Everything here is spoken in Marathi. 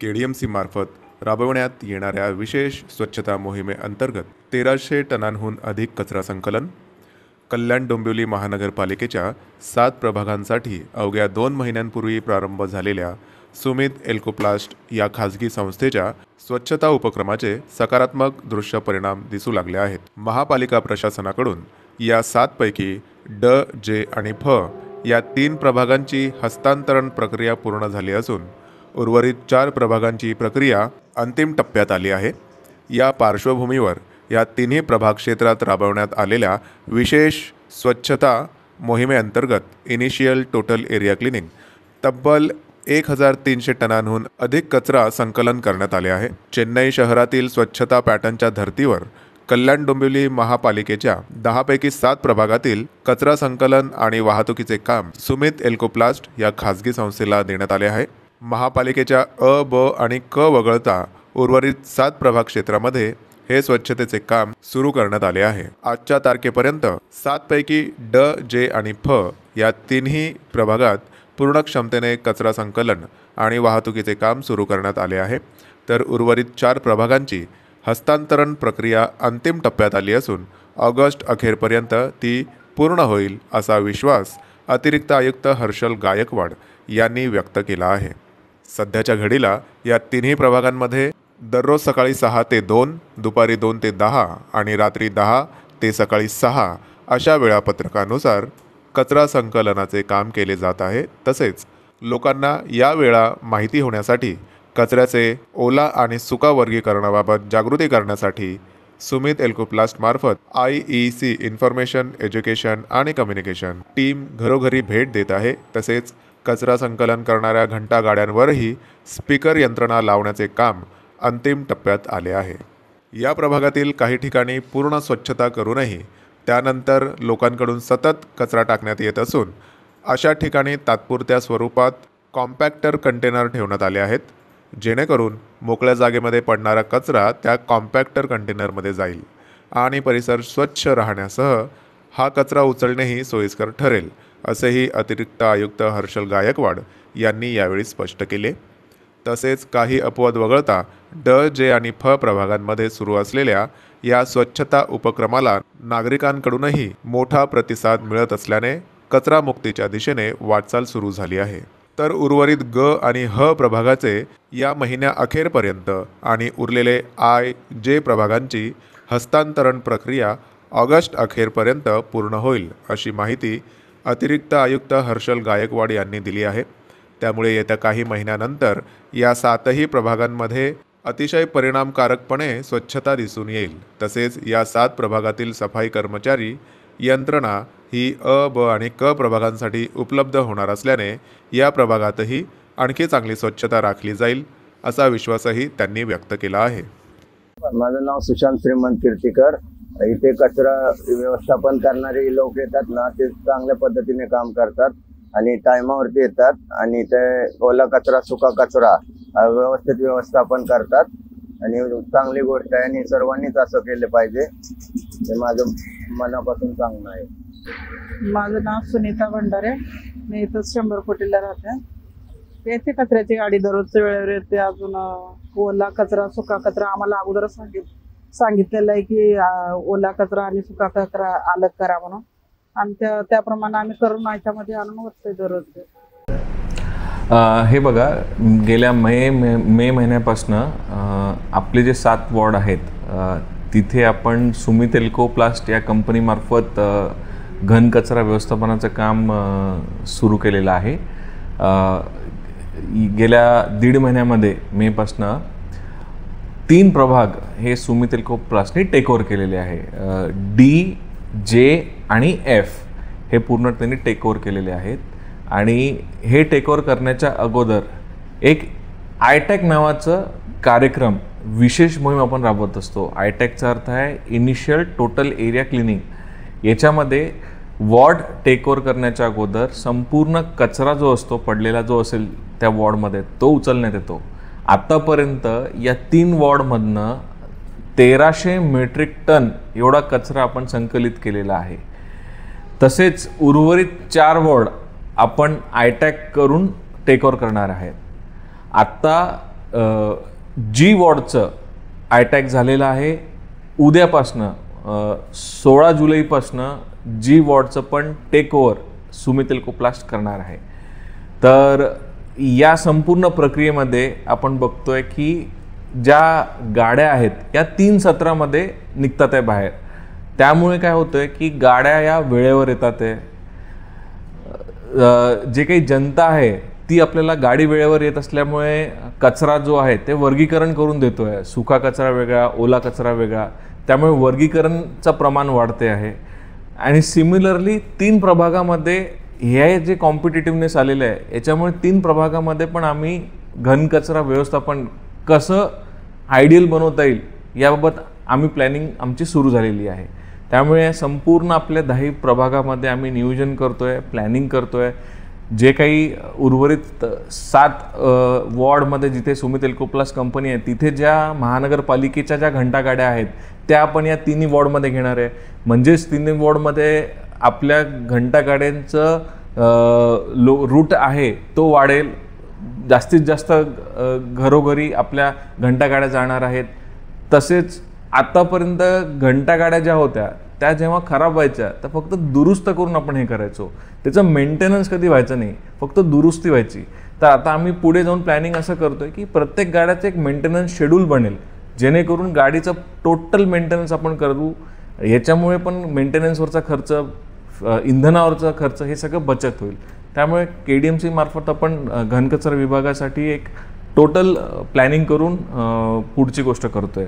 KDMC मार्फत राबवण्यात येणाऱ्या विशेष स्वच्छता मोहिमेअंतर्गत 1300 टनांहून अधिक कचरा संकलन, कल्याण डोंबिवली महानगरपालिकेच्या 7 प्रभागांसाठी अवघ्या 2 महिन्यांपूर्वी प्रारंभ झालेल्या सुमित एल्कोप्लास्ट या खाजगी संस्थेच्या स्वच्छता उपक्रमाचे सकारात्मक दृश्य परिणाम दिसू लागले आहेत। महापालिका प्रशासनाकडून या 7 पैकी ड, जे आणि फ या 3 प्रभागांची हस्तांतरण प्रक्रिया पूर्ण झाली असून उर्वरित 4 प्रभागांची प्रक्रिया अंतिम टप्प्यात आली आहे। या पार्श्वभूमीवर या तिन्ही प्रभाग क्षेत्रात राबवण्यात आलेल्या विशेष स्वच्छता मोहिमेअंतर्गत इनिशियल टोटल एरिया क्लिनिंग तब्बल 1300 टनांहून अधिक कचरा संकलन करण्यात आले आहे। चेन्नई शहरातील स्वच्छता पॅटर्नच्या धर्तीवर कल्याण डोंबिवली महापालिकेच्या 10 पैकी 7 प्रभागातील कचरा संकलन आणि वाहतुकीचे काम सुमित एल्कोप्लास्ट या खाजगी संस्थेला देण्यात आले आहे। महापालिकेच्या अ, ब आणि क वगळता उर्वरित 7 प्रभाग क्षेत्रामध्ये हे स्वच्छतेचे काम सुरू करण्यात आले आहे। आजच्या तारखेपर्यंत 7 पैकी ड, जे आणि फ या तिन्ही प्रभागात पूर्ण क्षमतेने कचरा संकलन आणि वाहतुकीचे काम सुरू करण्यात आले आहे, तर उर्वरित 4 प्रभागांची हस्तांतरण प्रक्रिया अंतिम टप्प्यात आली असून ऑगस्ट अखेरपर्यंत ती पूर्ण होईल असा विश्वास अतिरिक्त आयुक्त हर्षल गायकवाड यांनी व्यक्त केला आहे। सध्याच्या घडीला या तिन्ही प्रभागांमध्ये दररोज सकाळी 6 ते 2, दुपारी 2 ते 10 आणि रात्री 10 ते सकाळी 6 अशा वेळापत्रकानुसार कचरा संकलनाचे काम केले जात आहे। तसेच लोकांना या वेळा माहिती होण्यासाठी कचऱ्याचे ओला आणि सुका वर्गीकरणाबाबत जागृती करण्यासाठी सुमित एल्कोप्लास्ट मार्फत IEC इन्फॉर्मेशन, एज्युकेशन आणि कम्युनिकेशन टीम घरोघरी भेट देत आहे। तसेच कचरा संकलन करणाऱ्या घंटा गाड्यांवरही स्पीकर यंत्रणा लावण्याचे काम अंतिम टप्प्यात आले आहे। या प्रभागातील काही ठिकाणी पूर्ण स्वच्छता करूनही त्यानंतर लोकांकडून सतत कचरा टाकण्यात येत असून अशा ठिकाणी तात्पुरत्या स्वरूपात कॉम्पॅक्टर कंटेनर ठेवण्यात आले आहेत, जेणेकरून मोकळ्या जागेमध्ये पडणारा कचरा त्या कॉम्पॅक्टर कंटेनरमध्ये जाईल आणि परिसर स्वच्छ राहण्यासह हा कचरा उचलणेही सोयीस्कर ठरेल, असेही अतिरिक्त आयुक्त हर्षल गायकवाड यांनी यावेळी स्पष्ट केले। तसेच काही अपवाद वगळता ड, जे आणि फ प्रभागांमध्ये सुरू असलेल्या या स्वच्छता उपक्रमाला नागरिकांकडूनही मोठा प्रतिसाद मिळत असल्याने कचरामुक्तीच्या दिशेने वाटचाल सुरू झाली आहे। तर उर्वरित ग आणि ह प्रभागाचे या महिन्या अखेरपर्यंत आणि उरलेले आय, जे प्रभागांची हस्तांतरण प्रक्रिया ऑगस्ट अखेरपर्यंत पूर्ण होईल, अशी माहिती अतिरिक्त आयुक्त हर्षल गायकवाड यांनी दिली आहे। त्यामुळे येत्या काही महिन्यानंतर या 7ही प्रभागांमध्ये अतिशय परिणामकारकपणे स्वच्छता दिसून येईल। तसेच या 7 प्रभागातील सफाई कर्मचारी यंत्रणा ही अ, ब आणि क प्रभागांसाठी उपलब्ध होणार असल्याने या प्रभागातही आणखी चांगली स्वच्छता राखली जाईल, असा विश्वासही त्यांनी व्यक्त केला आहे। माझं नाव सुशांत श्रीमंत कीर्तिकर। इथे कचरा व्यवस्थापन करणारे लोक येतात ना, ते चांगल्या पद्धतीने काम करतात आणि टायमावरती येतात आणि ते ओला कचरा, सुका कचरा व्यवस्थित व्यवस्थापन करतात आणि चांगली गोष्ट आहे आणि सर्वांनीच असं केलं पाहिजे, हे माझं मनापासून सांगणं आहे। माझं नाव सुनीता भंडारे, मी इथं 100 कोटीला राहते। येथे कचऱ्याची गाडी दररोजच्या वेळेवर येते। अजून ओला कचरा, सुका कचरा आम्हाला अगोदर सांगितलेलं आहे की ओला कचरा आणि सुका कचरा अलग करा म्हणून, आणि त्याप्रमाणे आम्ही करून याच्यामध्ये आणून वरते दररोज। हे बघा, गेल्या मे महिन्यापासून आपले जे 7 वॉर्ड आहेत तिथे आपण सुमित एल्कोप्लास्ट या कंपनीमार्फत घन कचरा व्यवस्थापनाचं काम सुरू केलेलं आहे। गेल्या 1.5 महिन्यामध्ये मेपासून 3 प्रभाग हे सुमित एल्कोप्लास्टने टेकओव्हर केलेले आहे। डी, जे आणि एफ हे पूर्ण त्यांनी टेकओव्हर केलेले आहेत आणि हे टेकओव्हर करण्याच्या अगोदर एक आयटॅक नावाचं कार्यक्रम, विशेष मोहीम आपण राबवत असतो। आयटॅकचा अर्थ आहे इनिशियल टोटल एरिया क्लिनिंग। याच्यामध्ये वॉर्ड टेकओव्हर करण्याच्या अगोदर संपूर्ण कचरा जो असतो, पडलेला जो असेल त्या वॉर्डमध्ये, तो उचलण्यात येतो। आतापर्यंत या 3 वॉर्डमधनं 1300 मेट्रिक टन एवढा कचरा आपण संकलित केलेला आहे। तसेच उर्वरित 4 वॉर्ड आपण आयटॅक करून टेकओव्हर करणार आहेत। आत्ता जी वॉर्डचं अटॅक झालेलं आहे. उद्यापासनं 16 जुलैपासनं जी वॉर्डचं पण टेक ओव्हर सुमित एल्कोप्लास्ट करणार आहे. तर या संपूर्ण प्रक्रियेमध्ये आपण बघतोय की ज्या गाड्या आहेत या 3 सत्रामध्ये निघतात आहे बाहेर. त्यामुळे काय होतंय की गाड्या या वेळेवर येतात आहे. जे काही जनता आहे ती आपल्याला गाडी वेळेवर येत असल्यामुळे कचरा जो आहे ते वर्गीकरण करून देतो आहे. सुका कचरा वेगळा, ओला कचरा वेगळा. त्यामुळे वर्गीकरणचं प्रमाण वाढते आहे. आणि सिमिलरली 3 प्रभागामध्ये हे जे कॉम्पिटिटिव्हनेस आलेलं आहे याच्यामुळे 3 प्रभागामध्ये पण आम्ही घनकचरा व्यवस्थापन कसं आयडियल बनवता येईल याबाबत आम्ही प्लॅनिंग आमची सुरू झालेली आहे. त्यामुळे संपूर्ण आपल्या 10 प्रभागामध्ये आम्ही नियोजन करतोय, प्लॅनिंग करतोय. जे काही उर्वरित 7 वॉर्डमध्ये जिथे सुमित एल्कोप्लास्ट कंपनी आहे तिथे ज्या महानगरपालिकेच्या ज्या घंटागाड्या आहेत त्या आपण या 3 वॉर्डमध्ये घेणार आहे. म्हणजेच 3 वॉर्डमध्ये आपल्या घंटागाड्यांचं रूट आहे तो वाढेल. जास्तीत जास्त घरोघरी आपल्या घंटागाड्या जाणार आहेत. तसेच आतापर्यंत घंटागाड्या ज्या होत्या त्या जेव्हा खराब व्हायच्या तर फक्त दुरुस्त करून आपण हे करायचो. त्याचं मेंटेनन्स कधी व्हायचं नाही, फक्त दुरुस्ती व्हायची. तर आता आम्ही पुढे जाऊन प्लॅनिंग असं करतोय की प्रत्येक गाड्याचं एक मेंटेनन्स शेड्यूल बनेल जेणेकरून गाडीचं टोटल मेंटेनन्स आपण करू. याच्यामुळे पण मेंटेनन्सवरचा खर्च, इंधनावरचा खर्च हे सगळं बचत होईल. त्यामुळे KDMC मार्फत आपण घनकचरा विभागासाठी एक टोटल प्लॅनिंग करून पुढची गोष्ट करतोय.